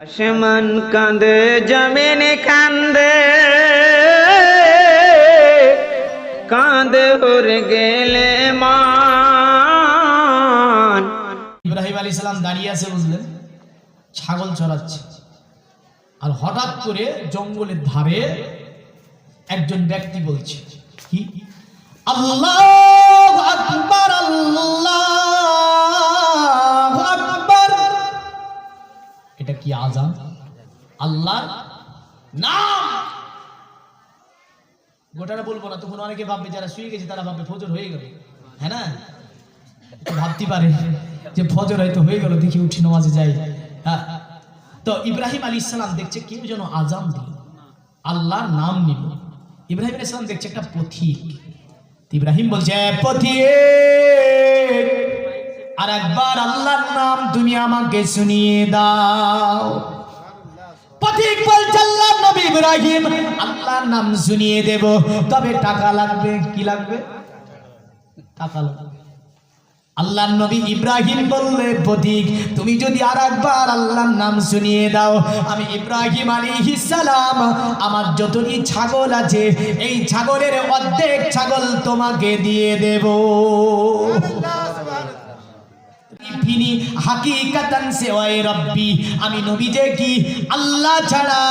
আসমান কাঁদে জমিন কাঁদে কাঁদে উড়ে গেলে মান। ইব্রাহিম আলাইহিস সালাম দাঁড়িয়ে আছে, বুঝলেন, ছাগল চড়াচ্ছে। আর হঠাৎ করে জঙ্গলের ধারে একজন ব্যক্তি বলছে, কি আল্লাহু আকবার, আল্লাহু আকবার। এটা কি আযান? আল্লাহর নাম। গোটাটা বলবো না, তখন অনেকে ভাববে, যারা শুয়ে গেছে তারা ভাববে ফজর হয়ে গেল। হ্যাঁ না, ভাবতে পারে যে ফজর হয়তো হয়ে গেল, দেখি উঠি নামাজে যাই। তো ইব্রাহিম আলাইহিস সালাম দেখছে কেউ যেন আযান দিল, আল্লাহর নাম নিল। ইব্রাহিম আলাইহিস সালাম দেখছে একটা পথিক। ইব্রাহিম বলছে, পথিক, আর একবার আল্লাহর নাম তুমি আমাকে শুনিয়ে দাও। পথিক বলছে, আল্লাহর নবী ইব্রাহিম, আল্লাহর নাম শুনিয়ে দেব, তবে টাকা লাগবে। কি লাগবে? টাকা লাগবে। আল্লাহর নবী ইব্রাহিম বললে, পথিক, তুমি যদি আর একবার আল্লাহর নাম শুনিয়ে দাও, আমি ইব্রাহিম আলাইহিস সালাম আমার যতটি ছাগল আছে এই ছাগলের অর্ধেক ছাগল তোমাকে দিয়ে দেব। ফিনি হাকিকাতান সিওয়ায়ে রাব্বি, আমি নবী যে কি আল্লাহ ছাড়া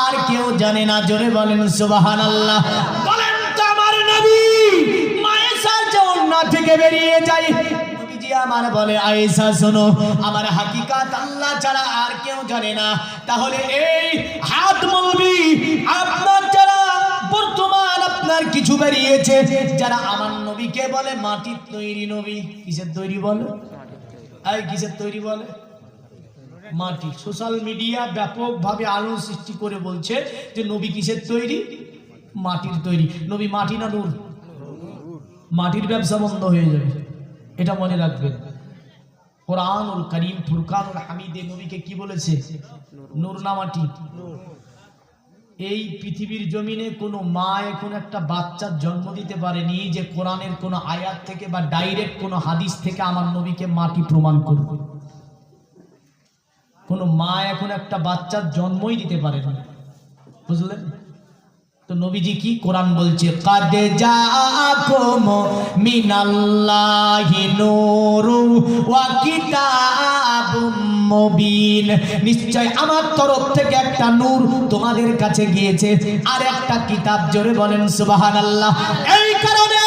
আর কেউ জানে না। জোরে বলেন সুবহানাল্লাহ। বলেন তো আমার নবী মায়েশার জান্নাত থেকে বেরিয়ে যায়, নবীজি আমার বলে, আয়েশা শোনো, আমার হাকিকাত আল্লাহ ছাড়া আর কেউ জানে না। তাহলে এই হাত মৌলবি আপনার যারা বর্তমান আপনার কিছু বেরিয়েছে, যারা আমার নবীকে বলে মাটির তৈরি নবী। কিসের তৈরি বলে? এই কিসের তৈরি বলে? মাটি। সোশ্যাল মিডিয়া ব্যাপকভাবে আলো সৃষ্টি করে বলছে যে নবী কিসের তৈরি? মাটির তৈরি। নবী মাটি না নূর? মাটির ব্যবসা বন্ধ হয়ে যাবে, এটা মনে রাখবেন। কোরআনুল কারীম ফুরকানুল হামিদে নবীকে কি বলেছে? নূর না মাটি? এই পৃথিবীর জমিনে কোনো মা এখন একটা বাচ্চার জন্ম দিতে পারেনি যে কোরআনের কোনো আয়াত থেকে বা ডাইরেক্ট কোনো হাদিস থেকে আমার নবীকে মাটি প্রমাণ করবে। কোনো মা এখন একটা বাচ্চার জন্মই দিতে পারে না, বুঝলেন? তো নবীজি কি কোরআন বলছে, কাদ জাআকুম মিনাল্লাহি নূরু ওয়া কিতাবুম মুবিন, নিশ্চয় আমার তরফ থেকে একটা নূর তোমাদের কাছে গিয়েছে আর একটা কিতাব। জোরে বলেন সুবহানাল্লাহ। এই কারণে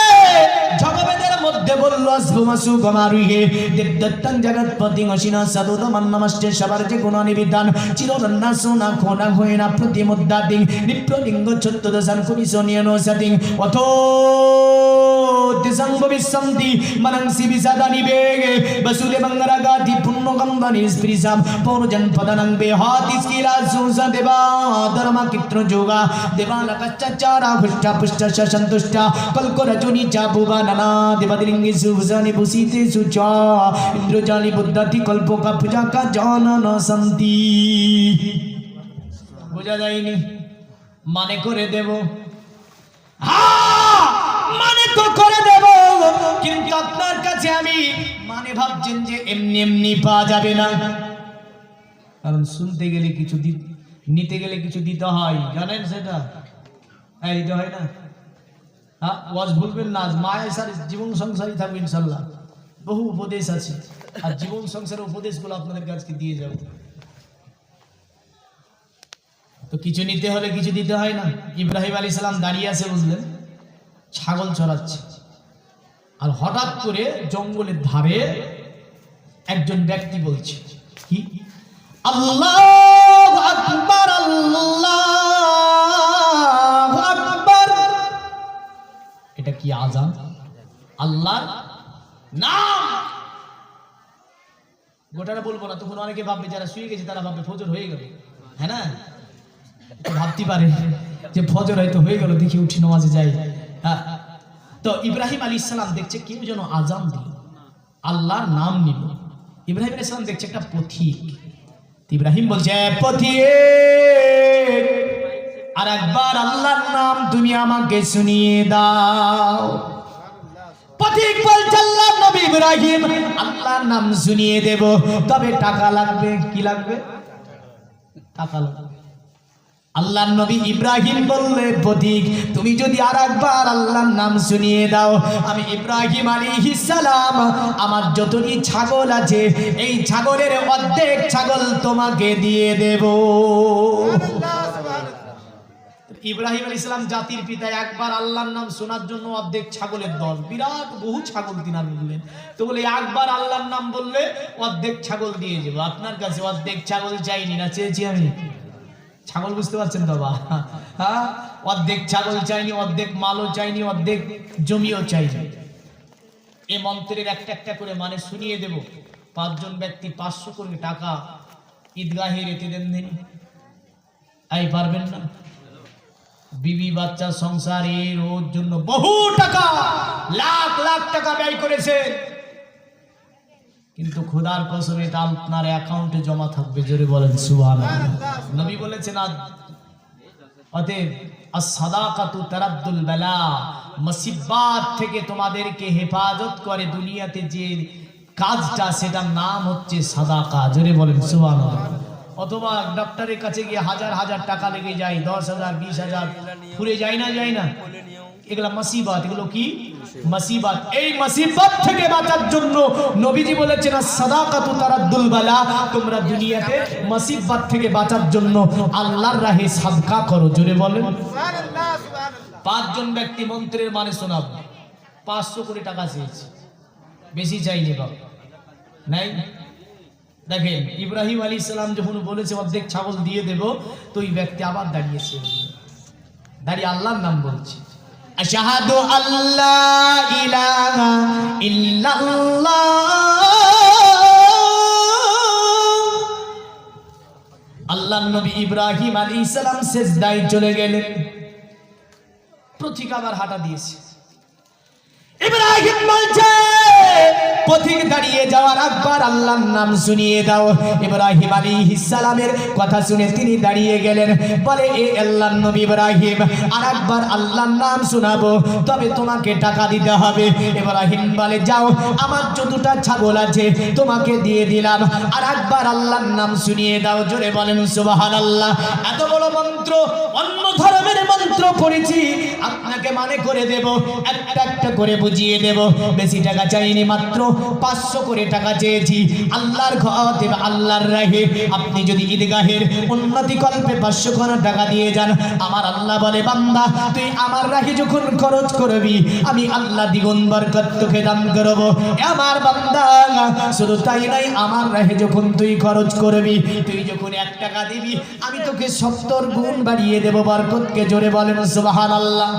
জগবেদের মধ্যে বললো আসবুমাসু গমারুহে দেবদত্তং জগৎপতি অসিনা সাদুদ মান্নামাষ্টে সবার যে গুণ নিবিধান চিররন্না সোনা খোনা হইনা প্রতিমুদ্দাদিং নিপ্রলিঙ্গ চতুর্দশান কমিশনিয়নো সাদিং অথো দিসং ভবিষ্যন্তি মনংসি বিসাদানি বেগে বসুলে মঙ্গরাগাতি পুণ্যগম্বানি স্পৃশাম পৌরজন পদনং বেহাতি স্কিলা সুসা দেবা ধর্মা কিত্র যোগা দেবালকাচ্চাচারা হুষ্টা পুষ্টা সন্তুষ্টা কলকরজনি চাবুবা নানা দেবাদিলিঙ্গি সুভুজানি বুসিতে সুচা ইন্দ্রজানি বুদ্ধাতি কল্পকা পূজা কা জানন সন্তি। বোঝা যায়নি? মানে করে দেব, মানে তো করে দেব, কিন্তু আপনার কাছে আমি মানে ভাবছেন যে এমনি এমনি পাওয়া যাবে না। কারণ শুনতে গেলে কিছু নিতে গেলে কিছু দিতে হয়, জানেন সেটা? হ্যাঁ, দিতে হয় না? হ্যাঁ, ওয়াজ ভুলবেন না। মায়ের জীবন সংসারই থাকবে ইনশাল্লাহ, বহু উপদেশ আছে, আর জীবন সংসারের উপদেশগুলো আপনাদের কাছে দিয়ে যাবে। তো কিছু নিতে হলে কিছু দিতে হয় না? ইব্রাহিম আলাইহিস সালাম দাঁড়িয়ে আছে, বুঝলেন, ছাগল চড়াচ্ছে। আর হঠাৎ করে জঙ্গলের ধারে একজন ব্যক্তি বলছে, কি আল্লাহু আকবার, আল্লাহু আকবার। এটা কি আযান? আল্লাহর নাম। গোটাটা বলবো না, তখন অনেকে ভাববে, যারা শুয়ে গেছে তারা ভাববে ফজর হয়ে গেল। হ্যাঁ না, ভাবতে পারে যে ফজর হয়তো হয়ে গেল, দেখি উঠি নামাজে যাই। তো ইব্রাহিম আলাইহিস সালাম দেখছে কেউ যেন আযান দিল, আল্লাহর নাম নিল। ইব্রাহিম আলাইহিস সালাম দেখছে একটা পথিক। ইব্রাহিম বলছে, পথিক, আর একবার আল্লাহর নাম তুমি আমাকে শুনিয়ে দাও। পথিক বলছে, আল্লাহর নবী ইব্রাহিম, আল্লাহর নাম শুনিয়ে দেব, তবে টাকা লাগবে। কি লাগবে? তাকালো। আল্লাহর নবী ইব্রাহিম বললেন, পথিক তুমি যদি আরেকবার আল্লাহর নাম শুনিয়ে দাও, আমি ইব্রাহিম আলাইহিস সালাম আমার যতটি ছাগল আছে এই ছাগলের অর্ধেক ছাগল তোমাকে দিয়ে দেব। ইব্রাহিম আলাইহিস সালাম জাতির পিতা, একবার আল্লাহর নাম শোনার জন্য অর্ধেক ছাগলের দল, বিরাট বহু ছাগল তিনি বললেন। তো বলে একবার আল্লাহর নাম বললে অর্ধেক ছাগল দিয়ে দেব। আপনার কাছে অর্ধেক ছাগল চাইনি না, চেয়েছি আমি ছাগল, বুঝতে পারছেন বাবা? হ্যাঁ, অর্ধেক ছাগল চাইনি, অর্ধেক মালও চাইনি, অর্ধেক জমিও চাইনি। এই মন্ত্রের একটা একটা করে মানে শুনিয়ে দেব। 5 জন ব্যক্তি 500 করে টাকা ঈদগাহে রেখে দেন দিন। এই পারবেন না? বিবি বাচ্চা সংসার এর ওর জন্য বহু টাকা, লাখ লাখ টাকা ব্যয় করেছে, কিন্তু খোদার কসম এটা আপনার অ্যাকাউন্টে জমা থাকবে। জোরে বলেন সুবহানাল্লাহ। নবী বলেছেন, অতএব as-সাদাকাতু তারাদ্দুল বালা, মুসিবত থেকে তোমাদেরকে হেফাজত করে দুনিয়াতে যে কাজটা, সেটার নাম হচ্ছে সাদাকা। জোরে বলেন সুবহানাল্লাহ। অথবা ডক্টরের কাছে গিয়ে হাজার হাজার টাকা লেগে যায়, 10,000 20,000 পুরে যায় না, যায় না? এগুলা মুসিবত। এগুলো কি মুসিবত? এই মুসিবত থেকে বাঁচার জন্য নবীজি বলেছেন সাদাকাতু তারাদ্দুল বালা, তোমরা দুনিয়াতে মুসিবত থেকে বাঁচার জন্য আল্লাহর রাহে সাদকা করো। জোরে বলেন সুবহানাল্লাহ, সুবহানাল্লাহ। 5 জন ব্যক্তি মন্ত্রের মানে শোনাব, 500 কোটি টাকা চেয়েছে, বেশি চাইনি বাবা, নাই? দেখেন ইব্রাহিম আলাইহিস সালাম যখন বলেছে অর্ধেক ছাগল দিয়ে দেব, তো ওই ব্যক্তি আবার দাঁড়িয়েছে, দাঁড়িয়ে আল্লাহর নাম বলছে, আশহাদু আল্লা ইলাহা ইল্লাল্লাহ। আল্লাহর নবী ইব্রাহিম আলাইহিস সালাম সিজদায় চলে গেলেন, পথিক আবার হাঁটা দিয়েছে। ইব্রাহিম বলছে, পথিক দাঁড়িয়ে যাওয়ার একবার আল্লাহর নাম শুনিয়ে দাও। ইব্রাহিম আলাইহিস সালামের কথা শুনে তিনি দাঁড়িয়ে গেলেন, বলে এ আল্লাহর নবী ইব্রাহিম, আরেকবার আল্লাহর নাম শোনাবো, তবে তোমাকে টাকা দিতে হবে। ইব্রাহিম বলে, যাও, আমার যতটা ছাগল আছে তোমাকে দিয়ে দিলাম, আরেকবার আল্লাহর নাম শুনিয়ে দাও। জোরে বলেন সুবহানাল্লাহ। এত বড় মন্ত্র, অন্য ধর্মের মন্ত্র পড়েছি, আপনাকে মানে করে দেব, একটা একটা করে বুঝিয়ে দেব। বেশি টাকা চাইনি, মাত্র 500 করে টাকা চেয়েছি আল্লাহর ঘরে, আল্লাহর রাহে। আপনি যদি ঈদগাহের উন্নতি কল্পে 500 করে টাকা দিয়ে যান, আমার আল্লাহ বলে, বান্দা তুই আমার রাহে যখন খরচ করবি, আমি আল্লাহ দ্বিগুণ বরকত তোকে দান করব। আমার বান্দা, শুধু তাই নাই, আমার রাহে যখন তুই খরচ করবি, তুই যখন 1 টাকা দিবি, আমি তোকে 70 গুণ বাড়িয়ে দেব বরকতকে। জোরে বলেন সুবহানাল্লাহ।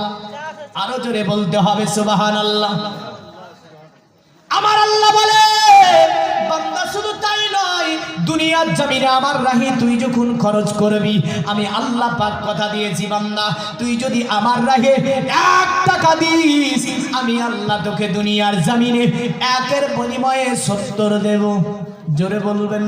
আরো জোরে বলতে হবে সুবহানাল্লাহ। আমার আল্লাহ বলে, বান্দা শুধু তাই নয়, দুনিয়ার জমিনে আমার রাহে তুই যখন খরচ করবি, আমি আল্লাহ পাক কথা দিয়েছি, বান্দা তুই যদি আমার রাহে 1 টাকা দিস, আমি আল্লাহ তোকে দুনিয়ার জমিনে 1 এর বিনিময়ে 70 দেব। জোরে বলবেন।